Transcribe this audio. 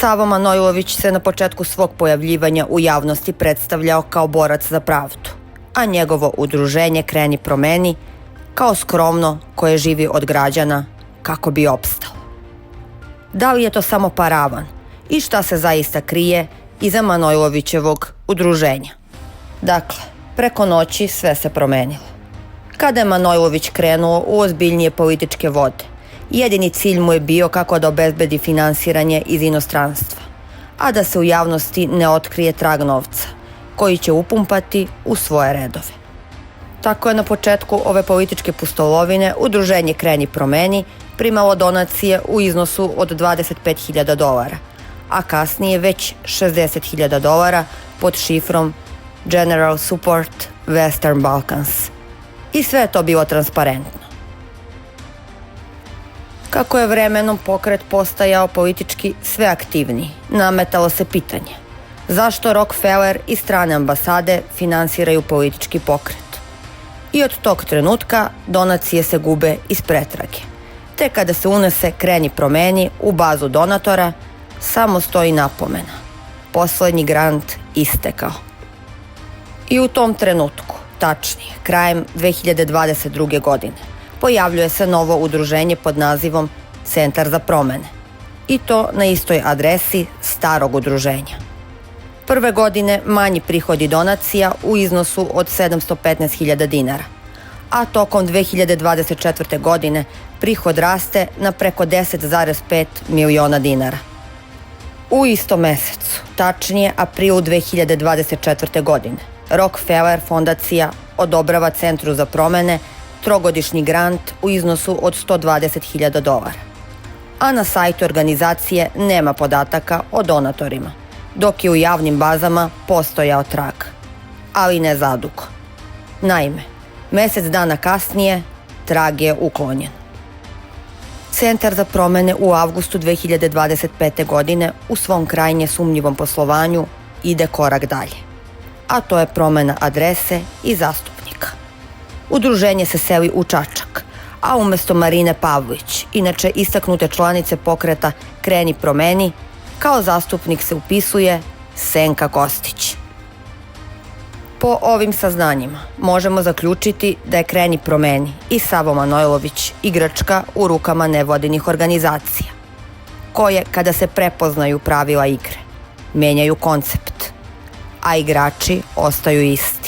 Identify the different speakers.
Speaker 1: Savo Manojlović se na početku svog pojavljivanja u javnosti predstavljao kao borac za pravdu, a njegovo udruženje Kreni promeni kao skromno koje živi od građana kako bi opstalo. Da li je to samo paravan i šta se zaista krije iza Manojlovićevog udruženja? Dakle, preko noći sve se promenilo. Kada je Manojlović krenuo u ozbiljnije političke vode, jedini cilj mu je bio kako da obezbedi finansiranje iz inostranstva, a da se u javnosti ne otkrije trag novca, koji će upumpati u svoje redove. Tako je na početku ove političke pustolovine udruženje Kreni promeni primalo donacije u iznosu od $25.000, a kasnije već $60.000 pod šifrom General Support Western Balkans. I sve je to bilo transparentno. Kako je vremenom pokret postajao politički sve aktivniji, nametalo se pitanje zašto Rockefeller i strane ambasade finansiraju politički pokret. I od tog trenutka donacije se gube iz pretrage. Te kada se unese Kreni promeni u bazu donatora, samo stoji napomena: poslednji grant istekao. I u tom trenutku, tačnije, krajem 2022. godine, pojavljuje se novo udruženje pod nazivom Centar za promene. I to na istoj adresi starog udruženja. Prve godine manji prihodi donacija u iznosu od $715.000, a tokom 2024. godine prihod raste na preko $10,5 miliona. U istom mesecu, tačnije aprilu 2024. godine, Rockefeller fondacija odobrava Centru za promene trogodišnji grant u iznosu od $120.000, a na sajtu organizacije nema podataka o donatorima, dok je u javnim bazama postojao trag, ali ne zadugo. Naime, mesec dana kasnije trag je uklonjen. Centar za promene u avgustu 2025. godine u svom krajnje sumnjivom poslovanju ide korak dalje, a to je promena adrese i zastupnika. Udruženje se seli u Čačak, a umesto Marine Pavlović, inače istaknute članice pokreta Kreni promeni, kao zastupnik se upisuje Senka Kostić. Po ovim saznanjima možemo zaključiti da je Kreni promeni i Savo Manojlović igračka u rukama nevladinih organizacija, koje, kada se prepoznaju pravila igre, menjaju koncept, a igrači ostaju isti.